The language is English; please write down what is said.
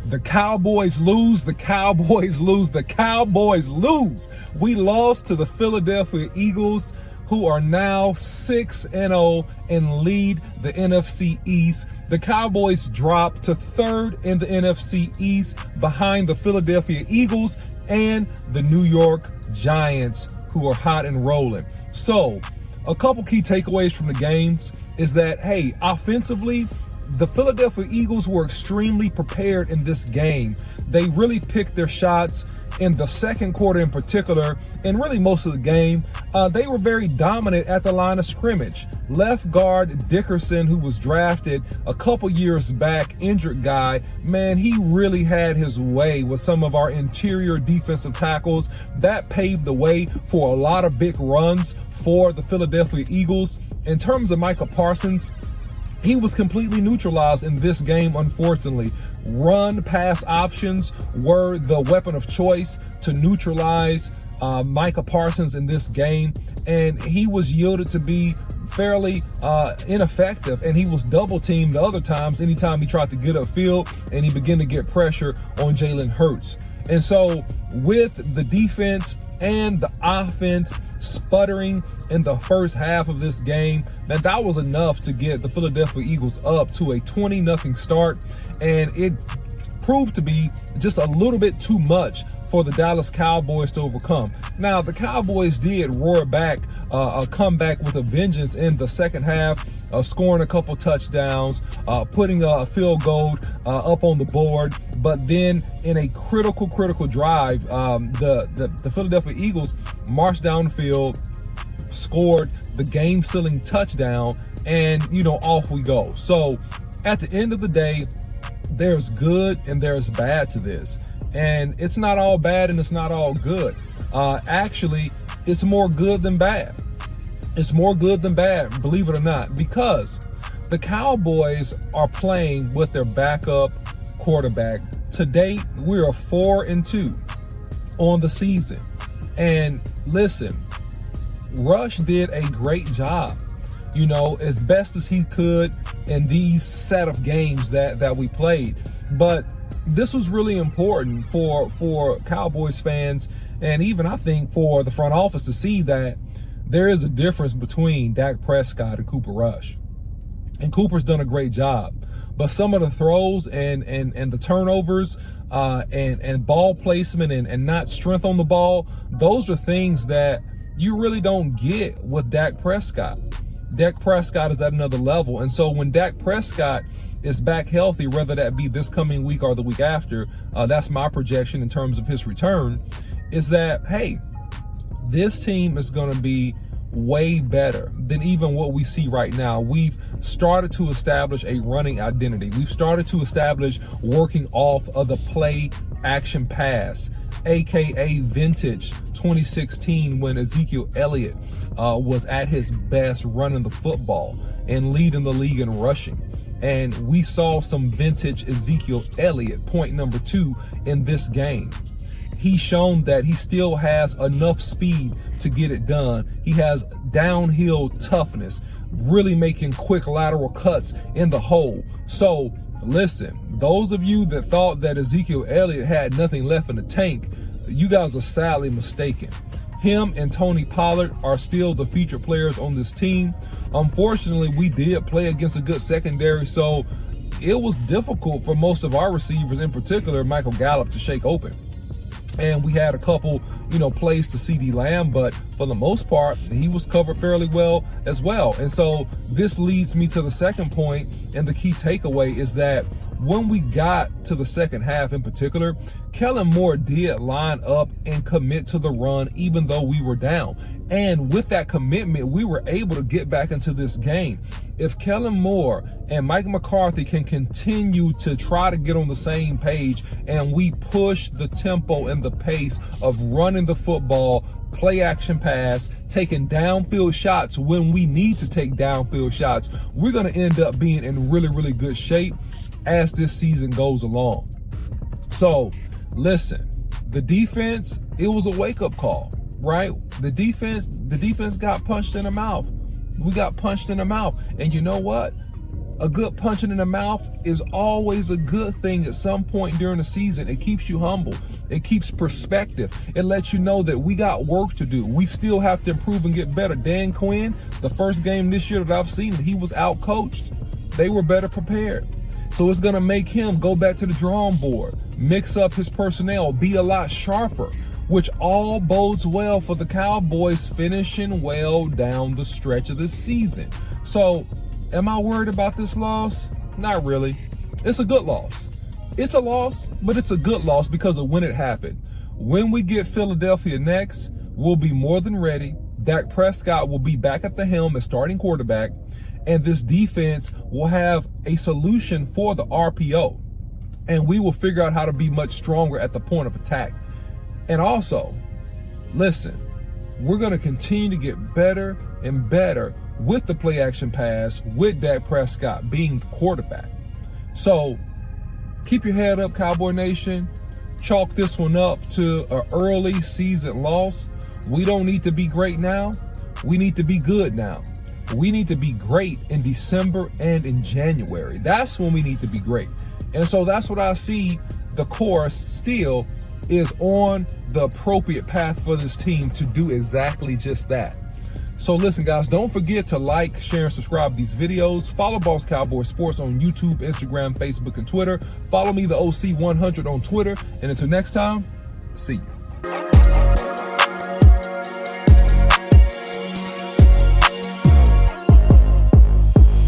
The Cowboys lose, the Cowboys lose, the Cowboys lose. We lost to the Philadelphia Eagles, who are now 6-0 and lead the NFC East. The Cowboys dropped to third in the NFC East behind the Philadelphia Eagles and the New York Giants, who are hot and rolling. So, a couple key takeaways from the games is that, hey, offensively, the Philadelphia Eagles were extremely prepared in this game. They really picked their shots in the second quarter in particular, and really most of the game. They were very dominant at the line of scrimmage. Left guard Dickerson, who was drafted a couple years back, injured guy, man, he really had his way with some of our interior defensive tackles. That paved the way for a lot of big runs for the Philadelphia Eagles. In terms of Micah Parsons, he was completely neutralized in this game, unfortunately. Run pass options were the weapon of choice to neutralize Micah Parsons in this game, and he was yielded to be fairly ineffective, and he was double teamed the other times anytime he tried to get upfield and he began to get pressure on Jalen Hurts. And so with the defense and the offense sputtering in the first half of this game, man, that was enough to get the Philadelphia Eagles up to a 20-0 start, and it proved to be just a little bit too much for the Dallas Cowboys to overcome. Now, the Cowboys did roar back, a comeback with a vengeance in the second half, scoring a couple touchdowns, putting a field goal up on the board. But then in a critical drive, the Philadelphia Eagles marched down the field, scored the game-sealing touchdown, and, off we go. So at the end of the day, there's good and there's bad to this. And it's not all bad and it's not all good. Actually, it's more good than bad. It's more good than bad, believe it or not, because the Cowboys are playing with their backup quarterback. To date, we are 4-2 on the season. And listen, Rush did a great job, as best as he could in these set of games that we played. But this was really important for Cowboys fans, and even I think for the front office, to see that there is a difference between Dak Prescott and Cooper Rush. And Cooper's done a great job. But some of the throws and the turnovers and ball placement and not strength on the ball, those are things that you really don't get with Dak Prescott. Dak Prescott is at another level. And so when Dak Prescott is back healthy, whether that be this coming week or the week after, that's my projection in terms of his return, is that, hey, this team is going to be way better than even what we see right now. We've started to establish a running identity. We've started to establish working off of the play action pass, aka vintage 2016, when Ezekiel Elliott was at his best running the football and leading the league in rushing. And we saw some vintage Ezekiel Elliott, point number 2, in this game. He's shown that he still has enough speed to get it done. He has downhill toughness, really making quick lateral cuts in the hole. So listen, those of you that thought that Ezekiel Elliott had nothing left in the tank, you guys are sadly mistaken. Him and Tony Pollard are still the featured players on this team. Unfortunately, we did play against a good secondary, so it was difficult for most of our receivers, in particular Michael Gallup, to shake open. And we had a couple, plays to CeeDee Lamb, but for the most part, he was covered fairly well as well. And so this leads me to the second point, and the key takeaway is that when we got to the second half in particular, Kellen Moore did line up and commit to the run even though we were down. And with that commitment, we were able to get back into this game. If Kellen Moore and Mike McCarthy can continue to try to get on the same page, and we push the tempo and the pace of running the football, play action pass, taking downfield shots when we need to take downfield shots, we're going to end up being in really good shape as this season goes along. So listen, the defense, it was a wake-up call, right? The defense got punched in the mouth. We got punched in the mouth. And you know what? A good punching in the mouth is always a good thing at some point during the season. It keeps you humble. It keeps perspective. It lets you know that we got work to do. We still have to improve and get better. Dan Quinn, the first game this year that I've seen, he was out-coached. They were better prepared. So it's going to make him go back to the drawing board, mix up his personnel, be a lot sharper, which all bodes well for the Cowboys finishing well down the stretch of this season. So, am I worried about this loss? Not really. It's a good loss. It's a loss, but it's a good loss because of when it happened. When we get Philadelphia next, we'll be more than ready. Dak Prescott will be back at the helm as starting quarterback, and this defense will have a solution for the RPO, and we will figure out how to be much stronger at the point of attack. And also, listen, we're going to continue to get better and better with the play action pass, with Dak Prescott being the quarterback. So keep your head up, Cowboy Nation. Chalk this one up to an early season loss. We don't need to be great now. We need to be good now. We need to be great in December and in January. That's when we need to be great. And so that's what I see. The course still is on the appropriate path for this team to do exactly just that. So listen, guys, don't forget to like, share, and subscribe to these videos. Follow Boss Cowboy Sports on YouTube, Instagram, Facebook, and Twitter. Follow me, the OC100, on Twitter. And until next time, see you.